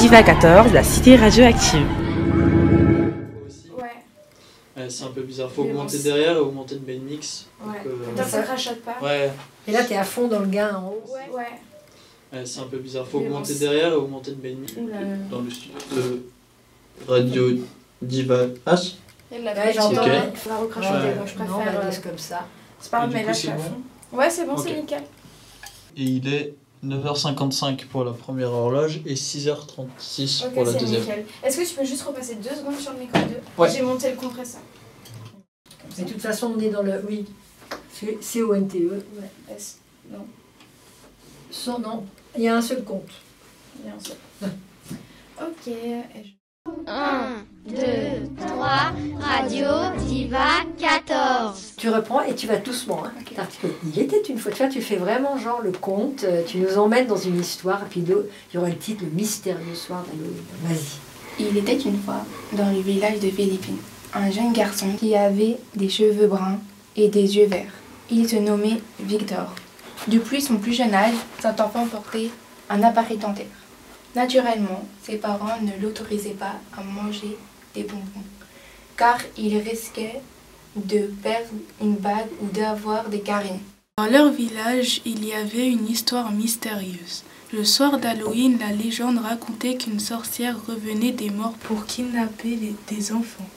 Diva 14, la cité radioactive. C'est un peu bizarre, faut augmenter derrière et augmenter le main mix. Ouais, donc, ça crachote pas. Ouais. Et là t'es à fond dans le gain en haut. Ouais, c'est un peu bizarre, faut augmenter derrière et augmenter le main mix. Dans le studio de Radio Diva H. J'entends. Okay. Il faudra recrachoter, donc je préfère. Non, on laisse comme ça. C'est pas grave, mais là je suis à fond. Ouais, c'est bon, c'est nickel. Et il est 9h55 pour la première horloge et 6h36 pour la deuxième. Nickel. Est-ce que tu peux juste repasser 2 secondes sur le micro 2 ? Ouais. J'ai monté le compresseur. Mais de toute façon, on est dans le... Oui, C-O-N-T-E. Ouais. Non. Non, il y a un seul compte. Il y a un seul. Ok. 1, 2, 3, Radio Diva 14. Tu reprends et tu vas doucement. Hein. Okay. Il était une fois. Tu fais vraiment genre le conte, tu nous emmènes dans une histoire, et puis il y aura le titre, le mystérieux soir d'Halloween. Vas-y. Il était une fois, dans le village de Philippines, un jeune garçon qui avait des cheveux bruns et des yeux verts. Il se nommait Victor. Depuis son plus jeune âge, cet enfant portait un appareil dentaire. Naturellement, ses parents ne l'autorisaient pas à manger des bonbons, car il risquait de perdre une bague ou d'avoir des caries. Dans leur village, il y avait une histoire mystérieuse. Le soir d'Halloween, la légende racontait qu'une sorcière revenait des morts pour kidnapper des enfants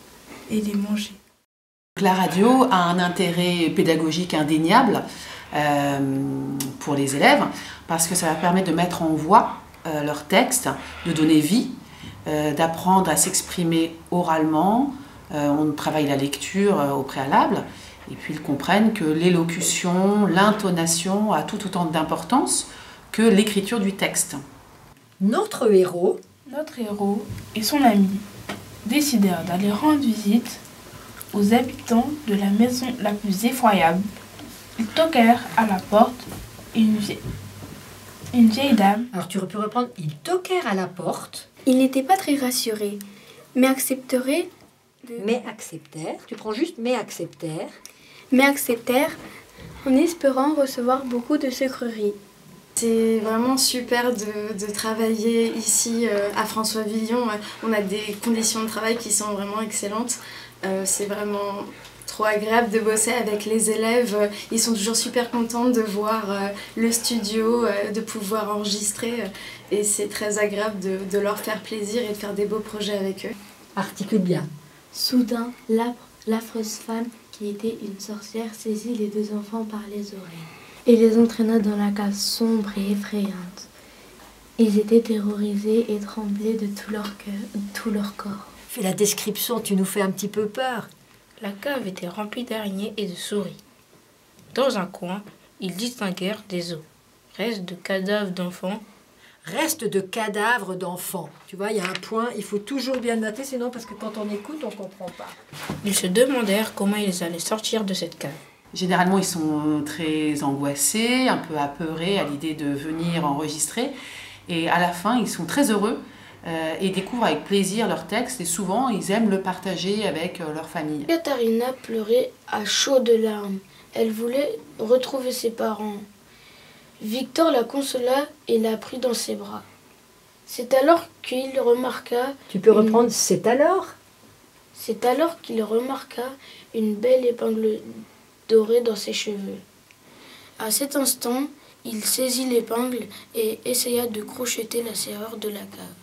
et les manger. La radio a un intérêt pédagogique indéniable pour les élèves parce que ça va permettre de mettre en voix leurs textes, de donner vie, d'apprendre à s'exprimer oralement. On travaille la lecture au préalable et puis ils comprennent que l'élocution, l'intonation a tout autant d'importance que l'écriture du texte. Notre héros et son ami décidèrent d'aller rendre visite aux habitants de la maison la plus effroyable. Ils toquèrent à la porte et une vieille dame. Alors tu peux reprendre. Ils toquèrent à la porte. Ils n'étaient pas très rassurés, mais accepteraient. Mais acceptèrent. Tu prends juste mais acceptèrent. Mais acceptèrent en espérant recevoir beaucoup de sucreries. C'est vraiment super de travailler ici à François-Villon. On a des conditions de travail qui sont vraiment excellentes. C'est vraiment trop agréable de bosser avec les élèves. Ils sont toujours super contents de voir le studio, de pouvoir enregistrer. Et c'est très agréable de leur faire plaisir et de faire des beaux projets avec eux. Articule bien. Soudain, l'affreuse femme, qui était une sorcière, saisit les 2 enfants par les oreilles et les entraîna dans la cave sombre et effrayante. Ils étaient terrorisés et tremblaient de tout leur corps. Fais la description, tu nous fais un petit peu peur. La cave était remplie d'araignées et de souris. Dans un coin, ils distinguèrent des os, restes de cadavres d'enfants. Restes de cadavres d'enfants. Tu vois, il y a un point, il faut toujours bien noter, sinon parce que quand on écoute, on ne comprend pas. Ils se demandèrent comment ils allaient sortir de cette cave. Généralement, ils sont très angoissés, un peu apeurés à l'idée de venir enregistrer. Et à la fin, ils sont très heureux et découvrent avec plaisir leur texte. Et souvent, ils aiment le partager avec leur famille. Katharina pleurait à chaudes larmes. Elle voulait retrouver ses parents. Victor la consola et la prit dans ses bras. C'est alors qu'il remarqua... Tu peux reprendre c'est alors ? C'est alors qu'il remarqua une belle épingle dorée dans ses cheveux. À cet instant, il saisit l'épingle et essaya de crocheter la serrure de la cave.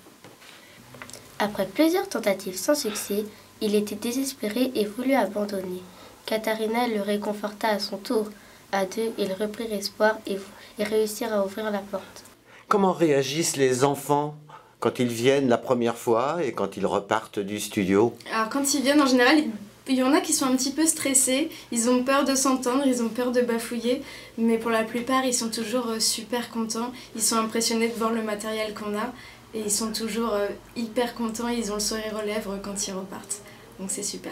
Après plusieurs tentatives sans succès, il était désespéré et voulut abandonner. Katharina le réconforta à son tour. À 2, ils reprirent espoir et réussirent à ouvrir la porte. Comment réagissent les enfants quand ils viennent la première fois et quand ils repartent du studio? Alors quand ils viennent, en général, il y en a qui sont un petit peu stressés. Ils ont peur de s'entendre, ils ont peur de bafouiller. Mais pour la plupart, ils sont toujours super contents. Ils sont impressionnés de voir le matériel qu'on a. Et ils sont toujours hyper contents. Ils ont le sourire aux lèvres quand ils repartent. Donc c'est super.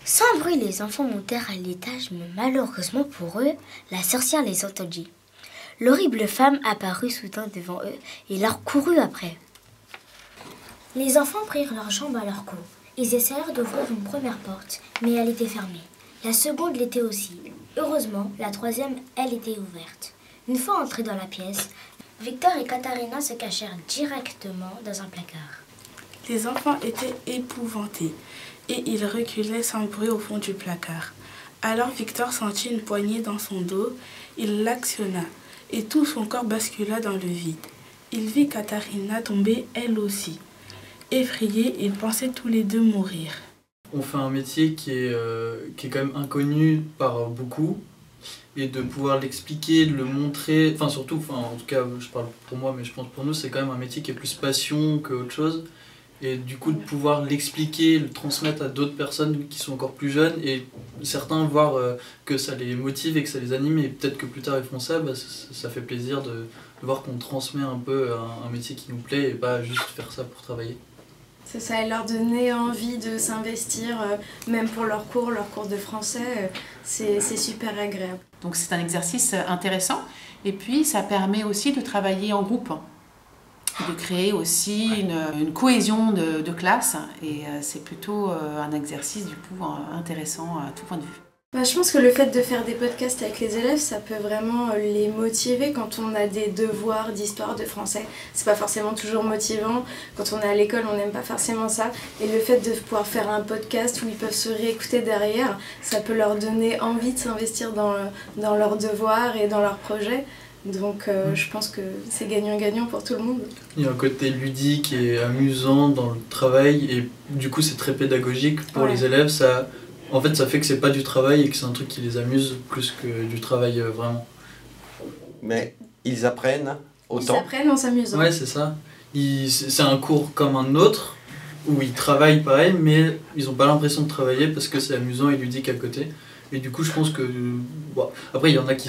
Sans bruit, les enfants montèrent à l'étage, mais malheureusement pour eux, la sorcière les entendit. L'horrible femme apparut soudain devant eux et leur courut après. Les enfants prirent leurs jambes à leur cou. Ils essayèrent d'ouvrir une première porte, mais elle était fermée. La seconde l'était aussi. Heureusement, la troisième, elle était ouverte. Une fois entrés dans la pièce, Victor et Katharina se cachèrent directement dans un placard. Les enfants étaient épouvantés et ils reculaient sans bruit au fond du placard. Alors Victor sentit une poignée dans son dos, il l'actionna et tout son corps bascula dans le vide. Il vit Katharina tomber elle aussi. Effrayés, ils pensaient tous les deux mourir. On fait un métier qui est quand même inconnu par beaucoup, et de pouvoir l'expliquer, de le montrer, enfin surtout, en tout cas je parle pour moi, mais je pense pour nous, c'est quand même un métier qui est plus passion qu'autre chose. Et du coup de pouvoir l'expliquer, le transmettre à d'autres personnes qui sont encore plus jeunes, et certains voir que ça les motive et que ça les anime, et peut-être que plus tard ils font ça, ça fait plaisir de voir qu'on transmet un peu un métier qui nous plaît et pas juste faire ça pour travailler. C'est ça, et leur donner envie de s'investir, même pour leurs cours de français, c'est super agréable. Donc c'est un exercice intéressant, et puis ça permet aussi de travailler en groupe, de créer aussi une cohésion de classe, et c'est plutôt un exercice du coup intéressant à tout point de vue. Je pense que le fait de faire des podcasts avec les élèves, ça peut vraiment les motiver quand on a des devoirs d'histoire, de français. C'est pas forcément toujours motivant. Quand on est à l'école, on n'aime pas forcément ça. Et le fait de pouvoir faire un podcast où ils peuvent se réécouter derrière, ça peut leur donner envie de s'investir dans leurs devoirs et dans leurs projets. Donc je pense que c'est gagnant-gagnant pour tout le monde. Il y a un côté ludique et amusant dans le travail, et du coup c'est très pédagogique pour les élèves. En fait, ça fait que c'est pas du travail et que c'est un truc qui les amuse plus que du travail vraiment. Mais ils apprennent autant. Ils apprennent en s'amusant. Ouais, c'est ça. C'est un cours comme un autre, où ils travaillent pareil, mais ils n'ont pas l'impression de travailler parce que c'est amusant et ludique à côté. Et du coup, je pense que... Bon, après, il y en a qui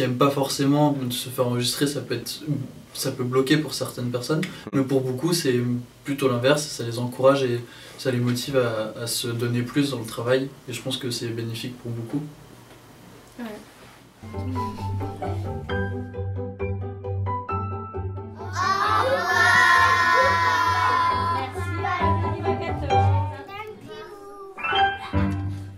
aiment pas forcément se faire enregistrer, ça peut bloquer pour certaines personnes, mais pour beaucoup, c'est plutôt l'inverse, ça les encourage et ça les motive à se donner plus dans le travail, et je pense que c'est bénéfique pour beaucoup. Ouais.